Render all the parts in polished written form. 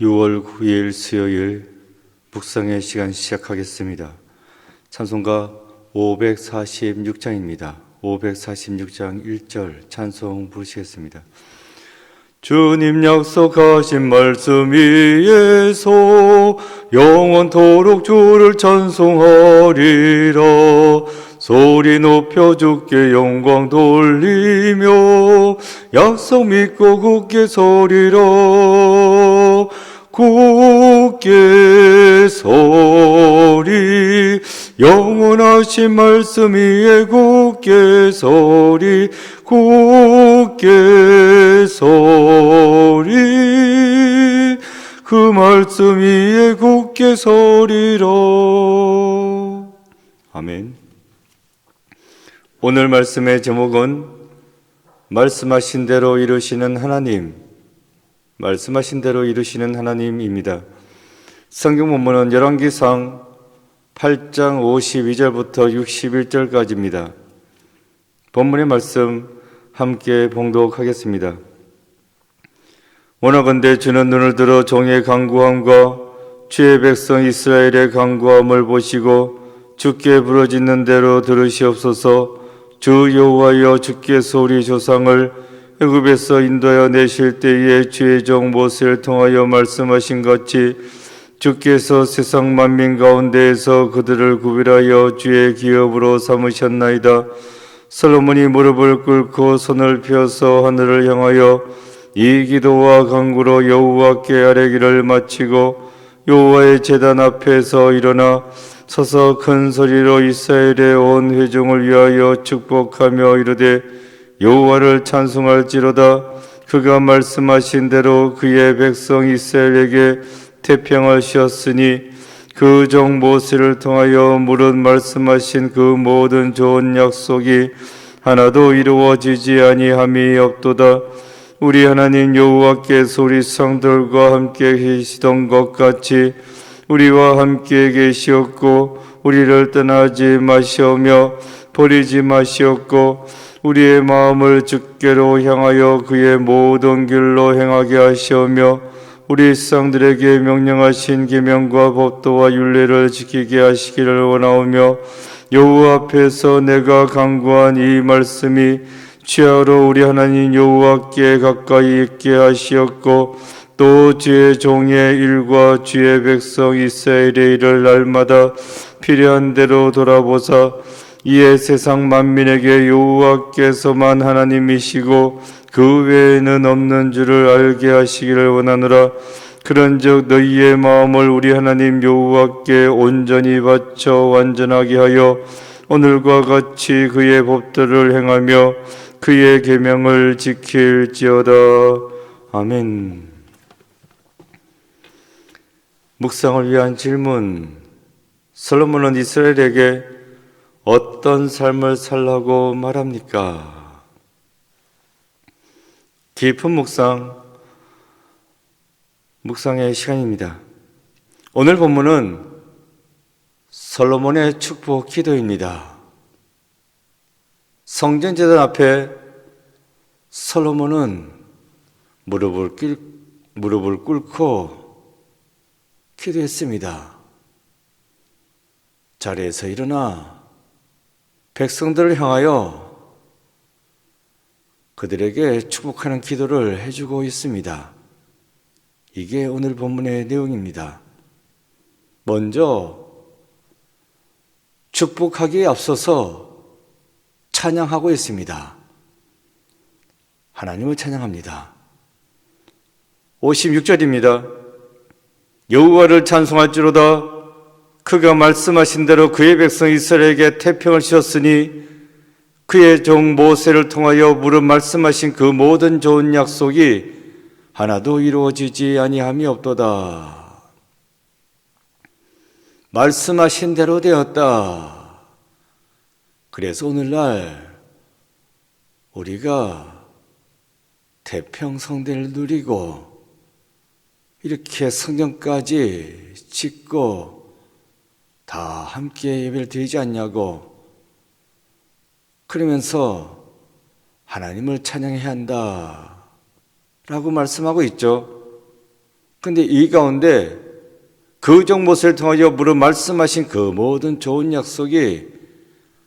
6월 9일 수요일 묵상의 시간 시작하겠습니다. 찬송가 546장입니다. 546장 1절 찬송 부르시겠습니다. 주님 약속하신 말씀 위에서 영원토록 주를 찬송하리라. 소리 높여 주께 영광 돌리며 약속 믿고 굳게 서리라. 굳게 서리 영원하신 말씀 위에 굳게 서리 굳게 서리 그 말씀 위에 굳게 서리라. 아멘. 오늘 말씀의 제목은 말씀하신 대로 이루시는 하나님, 말씀하신 대로 이루시는 하나님입니다. 성경 본문은 열왕기상 8장 52절부터 61절까지입니다. 본문의 말씀 함께 봉독하겠습니다. 원하건대 주는 눈을 들어 종의 간구함과 주의 백성 이스라엘의 간구함을 보시고 주께 부르짖는 대로 들으시옵소서. 주 여호와여, 주께서 우리 조상을 애굽에서 인도하여 내실 때에 주의 종 모세를 통하여 말씀하신 같이 주께서 세상 만민 가운데에서 그들을 구별하여 주의 기업으로 삼으셨나이다. 솔로몬이 무릎을 꿇고 손을 펴서 하늘을 향하여 이 기도와 간구로 여호와께 아뢰기를 마치고 여호와의 제단 앞에서 일어나 서서 큰 소리로 이스라엘의 온 회중을 위하여 축복하며 이르되 여호와를 찬송할지로다. 그가 말씀하신 대로 그의 백성 이스라엘에게 태평을 씌었으니 그 종 모세를 통하여 무릇 말씀하신 그 모든 좋은 약속이 하나도 이루어지지 아니함이 없도다. 우리 하나님 여호와께서 우리 성들과 함께 계시던 것 같이 우리와 함께 계시었고 우리를 떠나지 마시오며 버리지 마시었고 우리의 마음을 주께로 향하여 그의 모든 길로 행하게 하시오며 우리 성들에게 명령하신 계명과 법도와 율례를 지키게 하시기를 원하오며 여호와 앞에서 내가 간구한 이 말씀이 취하로 우리 하나님 여호와께 가까이 있게 하시었고 또 주의 종의 일과 주의 백성 이스라엘의 일을 날마다 필요한 대로 돌아보사 이에 세상 만민에게 여호와께서만 하나님이시고 그 외에는 없는 줄을 알게 하시기를 원하노라. 그런즉 너희의 마음을 우리 하나님 여호와께 온전히 바쳐 완전하게 하여 오늘과 같이 그의 법도를 행하며 그의 계명을 지킬지어다. 아멘. 묵상을 위한 질문. 솔로몬은 이스라엘에게 어떤 삶을 살라고 말합니까? 깊은 묵상의 시간입니다. 오늘 본문은 솔로몬의 축복 기도입니다. 성전제단 앞에 솔로몬은 무릎을 꿇고 기도했습니다. 자리에서 일어나 백성들을 향하여 그들에게 축복하는 기도를 해주고 있습니다. 이게 오늘 본문의 내용입니다. 먼저 축복하기에 앞서서 찬양하고 있습니다. 하나님을 찬양합니다. 56절입니다. 여호와를 찬송할지로다. 그가 말씀하신 대로 그의 백성 이스라엘에게 태평을 씌웠으니 그의 종 모세를 통하여 무릇 말씀하신 그 모든 좋은 약속이 하나도 이루어지지 아니함이 없도다. 말씀하신 대로 되었다. 그래서 오늘날 우리가 태평성대를 누리고 이렇게 성전까지 짓고 다 함께 예배를 드리지 않냐고, 그러면서 하나님을 찬양해야 한다 라고 말씀하고 있죠. 근데 이 가운데 그 종 모세를 통하여 무릇 말씀하신 그 모든 좋은 약속이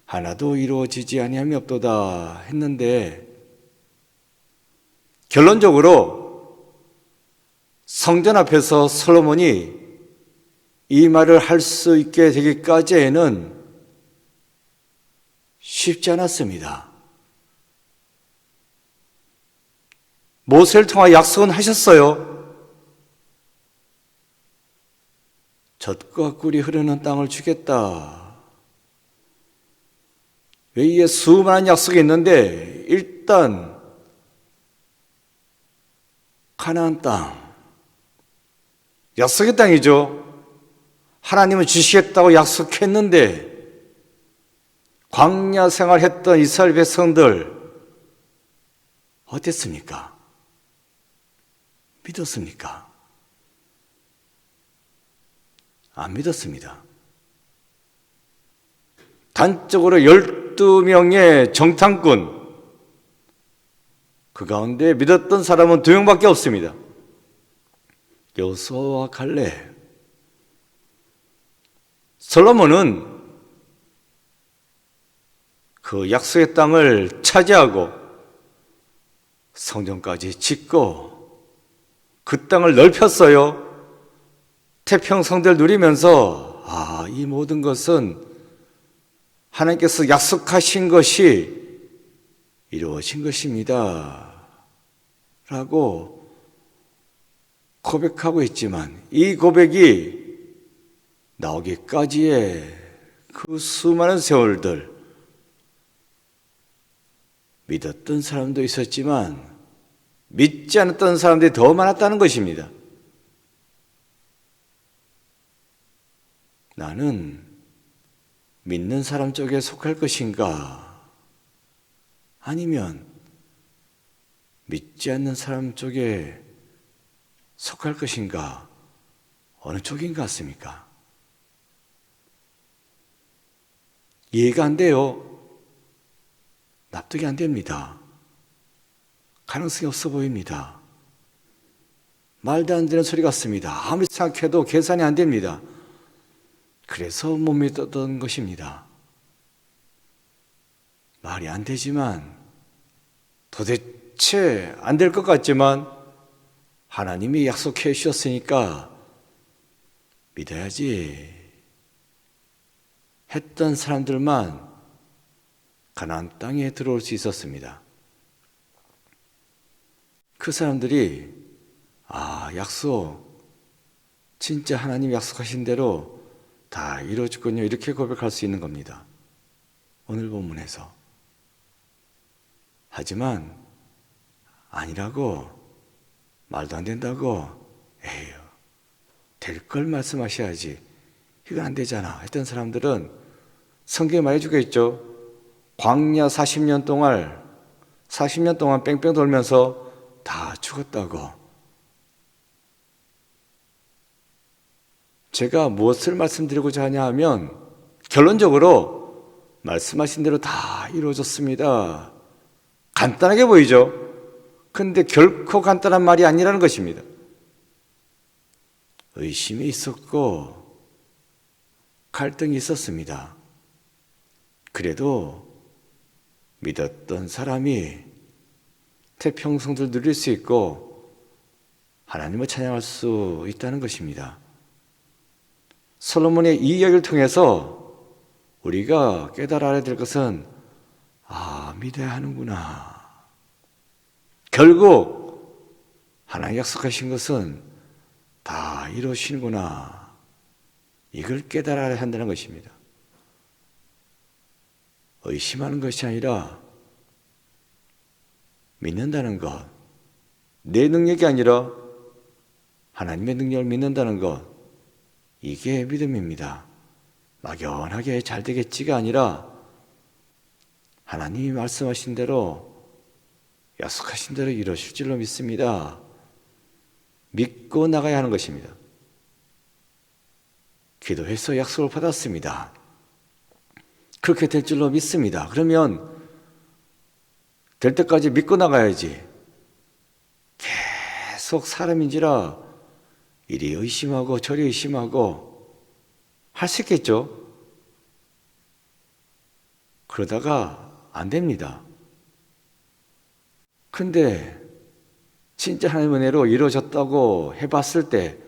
하나도 이루어지지 아니함이 없도다 했는데, 결론적으로 성전 앞에서 솔로몬이 이 말을 할 수 있게 되기까지에는 쉽지 않았습니다. 모세를 통하여 약속은 하셨어요. 젖과 꿀이 흐르는 땅을 주겠다. 외에 수많은 약속이 있는데 일단 가나안 땅, 약속의 땅이죠. 하나님은 주시겠다고 약속했는데 광야 생활했던 이스라엘 백성들 어땠습니까? 믿었습니까? 안 믿었습니다. 단적으로 12명의 정탐꾼, 그 가운데 믿었던 사람은 2명밖에 없습니다. 여호수아와 갈렙. 솔로몬은 그 약속의 땅을 차지하고 성전까지 짓고 그 땅을 넓혔어요. 태평성대를 누리면서 이 모든 것은 하나님께서 약속하신 것이 이루어진 것입니다 라고 고백하고 있지만, 이 고백이 나오기까지의 그 수많은 세월들, 믿었던 사람도 있었지만 믿지 않았던 사람들이 더 많았다는 것입니다. 나는 믿는 사람 쪽에 속할 것인가, 아니면 믿지 않는 사람 쪽에 속할 것인가, 어느 쪽인 것 같습니까? 이해가 안 돼요. 납득이 안 됩니다. 가능성이 없어 보입니다. 말도 안 되는 소리 같습니다. 아무리 생각해도 계산이 안 됩니다. 그래서 못 믿었던 것입니다. 말이 안 되지만, 도대체 안 될 것 같지만 하나님이 약속해 주셨으니까 믿어야지 했던 사람들만 가나안 땅에 들어올 수 있었습니다. 그 사람들이 약속, 진짜 하나님 약속하신 대로 다 이루어졌군요, 이렇게 고백할 수 있는 겁니다. 오늘 본문에서. 하지만 아니라고, 말도 안 된다고, 에휴, 될 걸 말씀하셔야지, 이건 안 되잖아 했던 사람들은 성경에 말해주고 있죠. 광야 40년 동안 뺑뺑 돌면서 다 죽었다고. 제가 무엇을 말씀드리고자 하냐 하면, 결론적으로 말씀하신 대로 다 이루어졌습니다. 간단하게 보이죠? 근데 결코 간단한 말이 아니라는 것입니다. 의심이 있었고 갈등이 있었습니다. 그래도 믿었던 사람이 태평성을 누릴 수 있고 하나님을 찬양할 수 있다는 것입니다. 솔로몬의 이 이야기를 통해서 우리가 깨달아야 될 것은, 믿어야 하는구나. 결국 하나님 약속하신 것은 다 이루시는구나. 이걸 깨달아야 한다는 것입니다. 의심하는 것이 아니라 믿는다는 것, 내 능력이 아니라 하나님의 능력을 믿는다는 것, 이게 믿음입니다. 막연하게 잘 되겠지가 아니라 하나님이 말씀하신 대로, 약속하신 대로 이루실 줄로 믿습니다. 믿고 나가야 하는 것입니다. 기도해서 약속을 받았습니다. 그렇게 될 줄로 믿습니다. 그러면 될 때까지 믿고 나가야지. 계속 사람인지라 이리 의심하고 저리 의심하고 할 수 있겠죠? 그러다가 안 됩니다. 근데 진짜 하나님의 은혜로 이루어졌다고 해봤을 때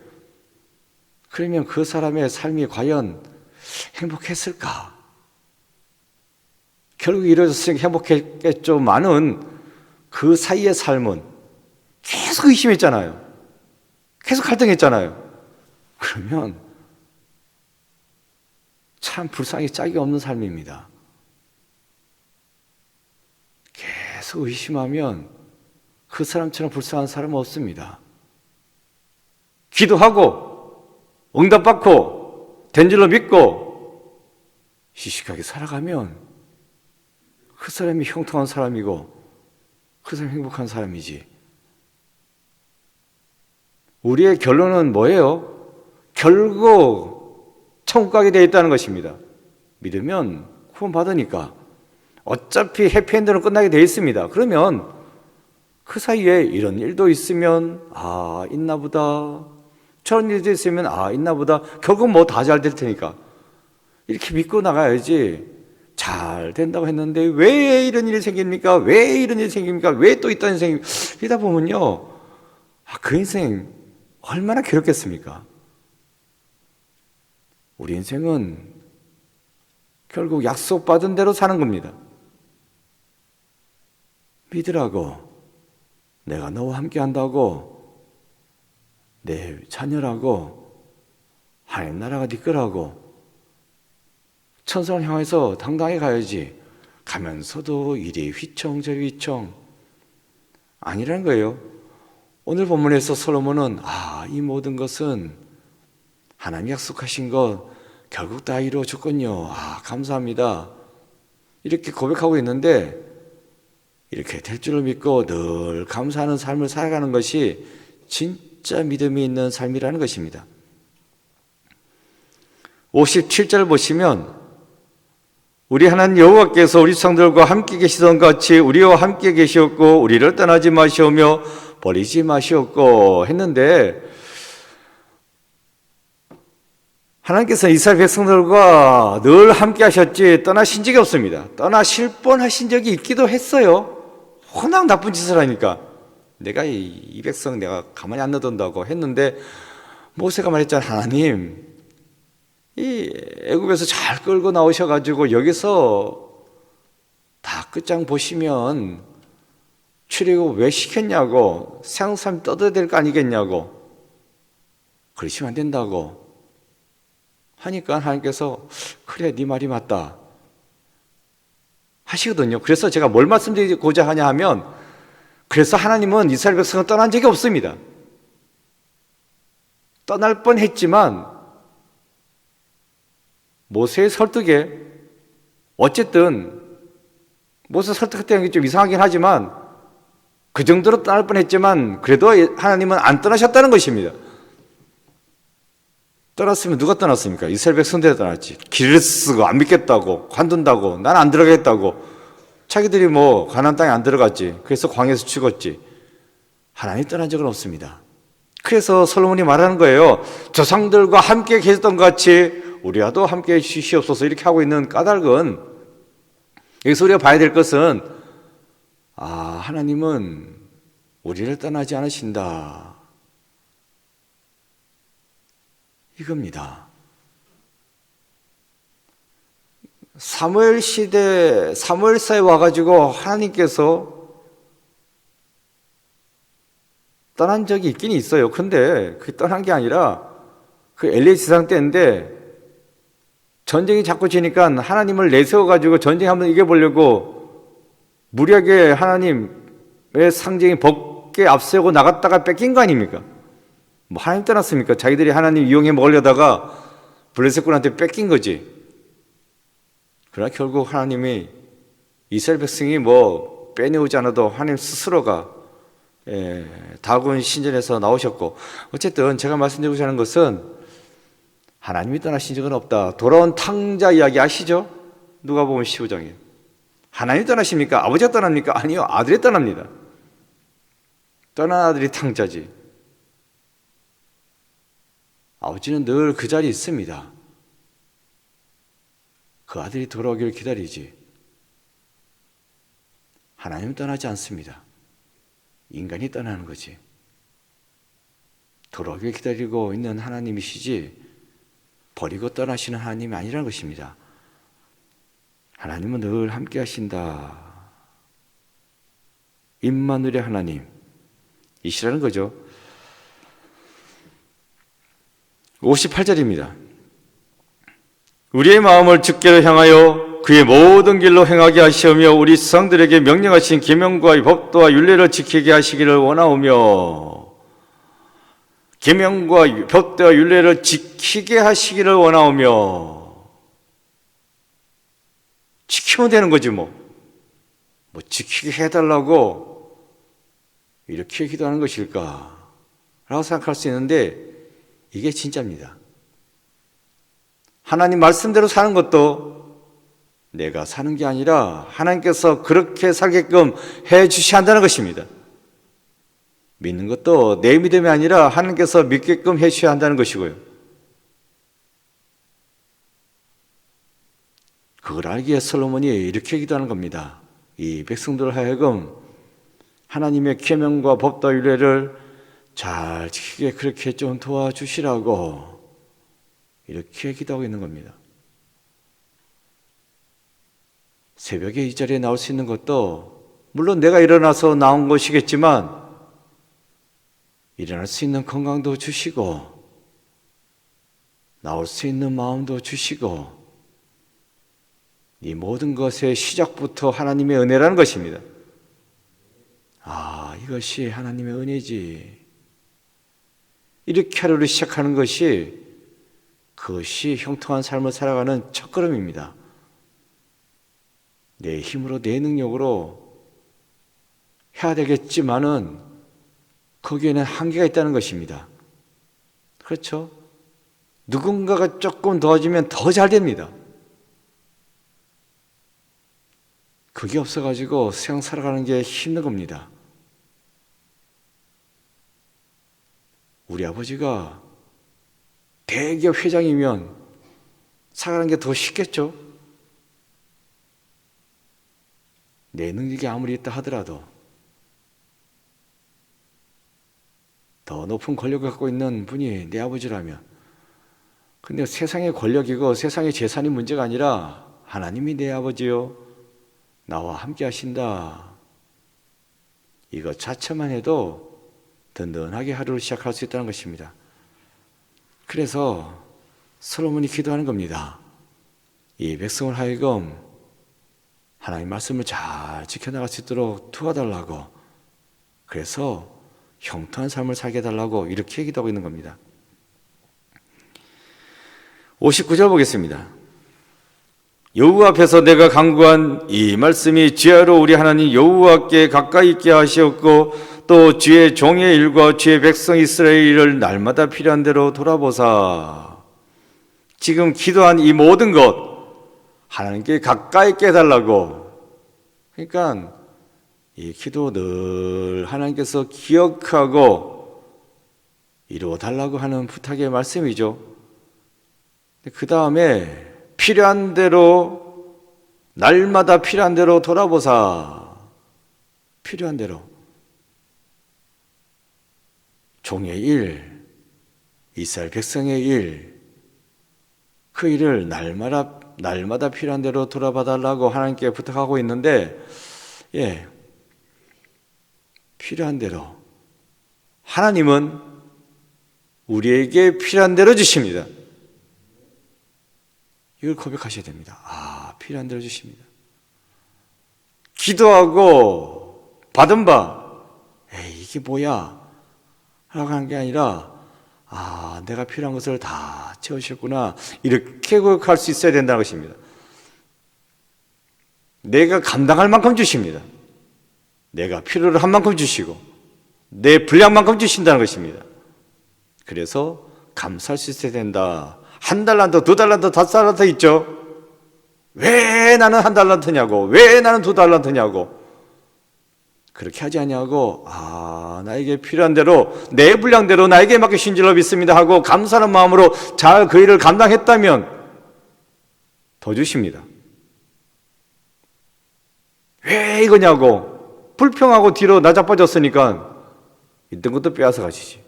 그러면 그 사람의 삶이 과연 행복했을까? 결국 이루어졌으니까 행복했겠죠만은 그 사이의 삶은 계속 의심했잖아요. 계속 갈등했잖아요. 그러면 참 불쌍히 짝이 없는 삶입니다. 계속 의심하면 그 사람처럼 불쌍한 사람은 없습니다. 기도하고 응답받고 된 줄로 믿고 시식하게 살아가면 그 사람이 형통한 사람이고 그 사람이 행복한 사람이지. 우리의 결론은 뭐예요? 결국 천국 가게 되어 있다는 것입니다. 믿으면 구원 받으니까 어차피 해피엔드는 끝나게 되어 있습니다. 그러면 그 사이에 이런 일도 있으면 있나 보다, 저런 일도 있으면 있나 보다, 결국 뭐 다 잘 될 테니까 이렇게 믿고 나가야지. 잘 된다고 했는데 왜 이런 일이 생깁니까? 왜 이런 일이 생깁니까? 왜 또 이딴 일이 생깁니까? 이러다 보면요, 그 인생 얼마나 괴롭겠습니까? 우리 인생은 결국 약속받은 대로 사는 겁니다. 믿으라고, 내가 너와 함께 한다고, 내 자녀라고, 하나님 나라가 네 거라고, 천상을 향해서 당당히 가야지. 가면서도 이리 휘청 저리 휘청 아니라는 거예요. 오늘 본문에서 솔로몬은 이 모든 것은 하나님 약속하신 것 결국 다 이루어졌군요. 감사합니다. 이렇게 고백하고 있는데 이렇게 될 줄을 믿고 늘 감사하는 삶을 살아가는 것이 진짜 믿음이 있는 삶이라는 것입니다. 57절 보시면 우리 하나님 여호와께서 우리 조상들과 함께 계시던 같이 우리와 함께 계시었고 우리를 떠나지 마시오며 버리지 마시었고 했는데, 하나님께서 이스라엘 백성들과 늘 함께 하셨지 떠나신 적이 없습니다. 떠나실 뻔하신 적이 있기도 했어요. 워낙 나쁜 짓을 하니까. 내가 이 백성 내가 가만히 안 놔둔다고 했는데 모세가 말했잖아. 하나님, 이 애굽에서 잘 끌고 나오셔가지고 여기서 다 끝장 보시면 출애굽 왜 시켰냐고, 생삼 떠들어야 될 거 아니겠냐고, 그러시면 안 된다고 하니까 하나님께서 그래 네 말이 맞다 하시거든요. 그래서 제가 뭘 말씀드리고자 하냐 하면, 그래서 하나님은 이스라엘 백성을 떠난 적이 없습니다. 떠날 뻔했지만 모세의 설득에 어쨌든 모세 설득했다는 게 좀 이상하긴 하지만 그 정도로 떠날 뻔했지만 그래도 하나님은 안 떠나셨다는 것입니다. 떠났으면 누가 떠났습니까? 이스라엘 백성들이 떠났지. 길을 쓰고 안 믿겠다고 관둔다고 난 안 들어가겠다고 자기들이 뭐 가나안 땅에 안 들어갔지. 그래서 광야에서 죽었지. 하나님이 떠난 적은 없습니다. 그래서 솔로몬이 말하는 거예요. 조상들과 함께 계셨던 것 같이 우리와도 함께 해주시옵소서. 이렇게 하고 있는 까닭은, 여기서 우리가 봐야 될 것은 하나님은 우리를 떠나지 않으신다 이겁니다. 사무엘 시대 사무엘사에 와가지고 하나님께서 떠난 적이 있긴 있어요. 근데 그게 떠난 게 아니라 그 엘리 지상 때인데 전쟁이 자꾸 지니까 하나님을 내세워가지고 전쟁 한번 이겨보려고 무리하게 하나님의 상징이 벗게 앞세우고 나갔다가 뺏긴 거 아닙니까? 뭐 하나님 떠났습니까? 자기들이 하나님 이용해 먹으려다가 블레셋군한테 뺏긴 거지. 그러나 결국 하나님이 이스라엘 백성이 뭐 빼내오지 않아도 하나님 스스로가 다곤 신전에서 나오셨고, 어쨌든 제가 말씀드리고자 하는 것은 하나님이 떠나신 적은 없다. 돌아온 탕자 이야기 아시죠? 누가복음 15장에 하나님이 떠나십니까? 아버지가 떠납니까? 아니요, 아들이 떠납니다. 떠난 아들이 탕자지. 아버지는 늘 그 자리에 있습니다. 그 아들이 돌아오기를 기다리지. 하나님은 떠나지 않습니다. 인간이 떠나는 거지. 돌아오기를 기다리고 있는 하나님이시지 버리고 떠나시는 하나님이 아니라는 것입니다. 하나님은 늘 함께 하신다. 임마누엘의 하나님 이시라는 거죠. 58절입니다. 우리의 마음을 주께로 향하여 그의 모든 길로 행하게 하시오며 우리 조상들에게 명령하신 계명과 법도와 율례를 지키게 하시기를 원하오며 계명과 법도와 율례를 지키게 하시기를 원하오며 지키면 되는 거지 뭐 지키게 해달라고 이렇게 기도하는 것일까 라고 생각할 수 있는데 이게 진짜입니다. 하나님 말씀대로 사는 것도 내가 사는 게 아니라 하나님께서 그렇게 살게끔 해 주셔야 한다는 것입니다. 믿는 것도 내 믿음이 아니라 하나님께서 믿게끔 해 주셔야 한다는 것이고요. 그걸 알기에 솔로몬이 이렇게 기도하는 겁니다. 이 백성들 하여금 하나님의 계명과 법과 율례를 잘 지키게 그렇게 좀 도와주시라고 이렇게 기도하고 있는 겁니다. 새벽에 이 자리에 나올 수 있는 것도 물론 내가 일어나서 나온 것이겠지만 일어날 수 있는 건강도 주시고 나올 수 있는 마음도 주시고 이 모든 것의 시작부터 하나님의 은혜라는 것입니다. 아, 이것이 하나님의 은혜지. 이렇게 하루를 시작하는 것이 그것이 형통한 삶을 살아가는 첫걸음입니다. 내 힘으로 내 능력으로 해야 되겠지만은 거기에는 한계가 있다는 것입니다. 그렇죠? 누군가가 조금 도와주면 더 잘 됩니다. 그게 없어가지고 세상 살아가는 게 힘든 겁니다. 우리 아버지가 대기업 회장이면 살아가는 게 더 쉽겠죠? 내 능력이 아무리 있다 하더라도 더 높은 권력을 갖고 있는 분이 내 아버지라면 근데 세상의 권력이고 세상의 재산이 문제가 아니라 하나님이 내 아버지요 나와 함께 하신다. 이것 자체만 해도 든든하게 하루를 시작할 수 있다는 것입니다. 그래서 솔로몬이 기도하는 겁니다. 이 백성을 하여금 하나님 말씀을 잘 지켜나갈 수 있도록 도와달라고 그래서 형통한 삶을 살게 해달라고 이렇게 기도하고 있는 겁니다. 59절 보겠습니다. 여호와 앞에서 내가 간구한 이 말씀이 주야로 우리 하나님 여호와께 가까이 있게 하시었고 또 주의 종의 일과 주의 백성 이스라엘 일을 날마다 필요한 대로 돌아보사. 지금 기도한 이 모든 것 하나님께 가까이 있게 해달라고. 그러니까 이 기도 늘 하나님께서 기억하고 이루어달라고 하는 부탁의 말씀이죠. 그 다음에 필요한 대로 날마다 필요한 대로 돌아보사. 필요한 대로 종의 일, 이스라엘 백성의 일, 그 일을 날마다 필요한 대로 돌아봐달라고 하나님께 부탁하고 있는데, 필요한 대로 하나님은 우리에게 필요한 대로 주십니다. 이걸 고백하셔야 됩니다. 아, 필요한 대로 주십니다. 기도하고 받은 바, 이게 뭐야? 라고 하는 게 아니라, 아, 내가 필요한 것을 다 채우셨구나. 이렇게 고백할 수 있어야 된다는 것입니다. 내가 감당할 만큼 주십니다. 내가 필요로 한 만큼 주시고, 내 분량만큼 주신다는 것입니다. 그래서 감사할 수 있어야 된다. 1달란트, 2달란트, 5달란트 있죠? 왜 나는 1달란트냐고, 왜 나는 2달란트냐고. 그렇게 하지 아니하고 나에게 필요한 대로 내 분량대로 나에게 맡기신 줄로 믿습니다 하고 감사하는 마음으로 잘 그 일을 감당했다면 더 주십니다. 왜 이거냐고 불평하고 뒤로 나자빠졌으니까 있던 것도 빼앗아 가시지.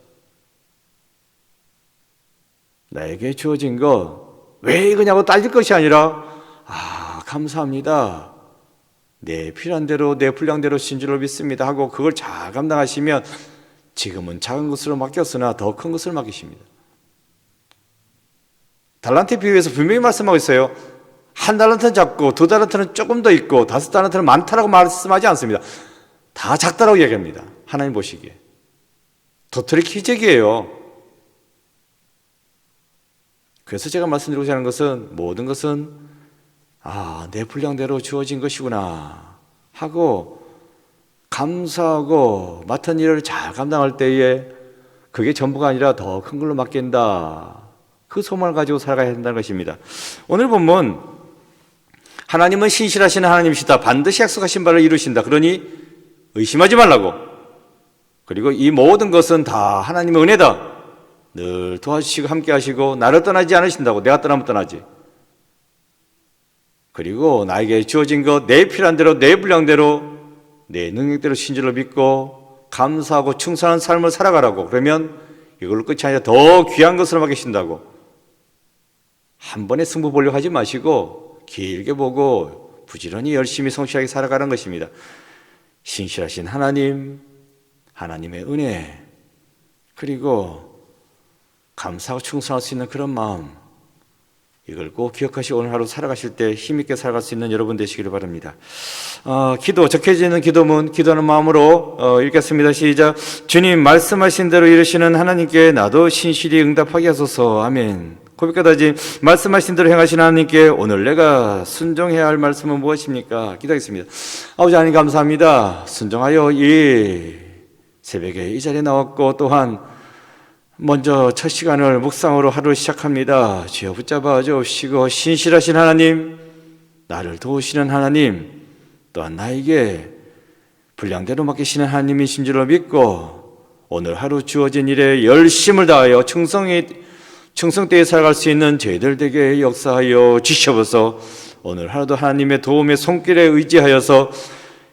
나에게 주어진 거 왜 이거냐고 따질 것이 아니라 감사합니다. 내 필요한 대로 내 분량대로 신 줄로 믿습니다 하고 그걸 잘 감당하시면 지금은 작은 것으로 맡겼으나 더 큰 것을 맡기십니다. 달란트 비유에서 분명히 말씀하고 있어요. 1달란트는 작고 2달란트는 조금 더 있고 5달란트는 많다라고 말씀하지 않습니다. 다 작다라고 얘기합니다. 하나님 보시기에. 도토리 기적이에요. 그래서 제가 말씀드리고자 하는 것은 모든 것은 내 분량대로 주어진 것이구나 하고 감사하고 맡은 일을 잘 감당할 때에 그게 전부가 아니라 더 큰 걸로 맡긴다. 그 소망을 가지고 살아가야 한다는 것입니다. 오늘 본문 하나님은 신실하신 하나님이시다. 반드시 약속하신 바를 이루신다. 그러니 의심하지 말라고. 그리고 이 모든 것은 다 하나님의 은혜다. 늘 도와주시고 함께 하시고 나를 떠나지 않으신다고. 내가 떠나면 떠나지. 그리고 나에게 주어진 것 내 필요한 대로 내 분량대로 내 능력대로 신줄로 믿고 감사하고 충성한 삶을 살아가라고. 그러면 이걸로 끝이 아니라 더 귀한 것을 맡기신다고. 한 번에 승부 보려고 하지 마시고 길게 보고 부지런히 열심히 성실하게 살아가는 것입니다. 신실하신 하나님, 하나님의 은혜, 그리고 감사하고 충성할 수 있는 그런 마음, 이걸 꼭 기억하시고 오늘 하루 살아가실 때 힘있게 살아갈 수 있는 여러분 되시기를 바랍니다. 기도, 적혀지는 기도문, 기도하는 마음으로 읽겠습니다. 시작. 주님 말씀하신 대로 이루시는 하나님께 나도 신실히 응답하게 하소서. 아멘. 고백까지 말씀하신 대로 행하시는 하나님께 오늘 내가 순종해야 할 말씀은 무엇입니까? 기도하겠습니다. 아버지 하나님 감사합니다. 순종하여 이 새벽에 이 자리에 나왔고 또한 먼저 첫 시간을 묵상으로 하루 시작합니다. 주여 붙잡아 주옵시고 신실하신 하나님, 나를 도우시는 하나님, 또한 나에게 분량대로 맡기시는 하나님이신 줄로 믿고 오늘 하루 주어진 일에 열심을 다하여 충성되게 살아갈 수 있는 저희들 되게 역사하여 주시옵소서. 오늘 하루도 하나님의 도움의 손길에 의지하여서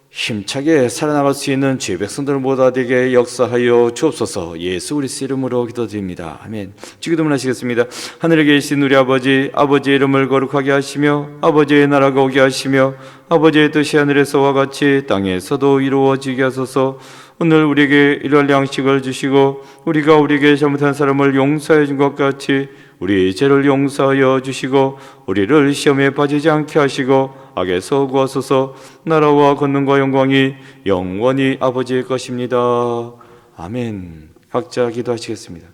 힘차게 살아나갈 수 있는 주의 백성들 모두 되게 역사하여 주옵소서. 예수 그리스도 이름으로 기도드립니다. 아멘. 기도문 하시겠습니다. 하늘에 계신 우리 아버지, 아버지의 이름을 거룩하게 하시며 아버지의 나라가 오게 하시며 아버지의 뜻이 하늘에서와 같이 땅에서도 이루어지게 하소서. 오늘 우리에게 일할 양식을 주시고 우리가 우리에게 잘못한 사람을 용서해 준 것 같이 우리 죄를 용서하여 주시고 우리를 시험에 빠지지 않게 하시고 악에서 구하소서. 나라와 권능과 영광이 영원히 아버지의 것입니다. 아멘. 각자 기도하시겠습니다.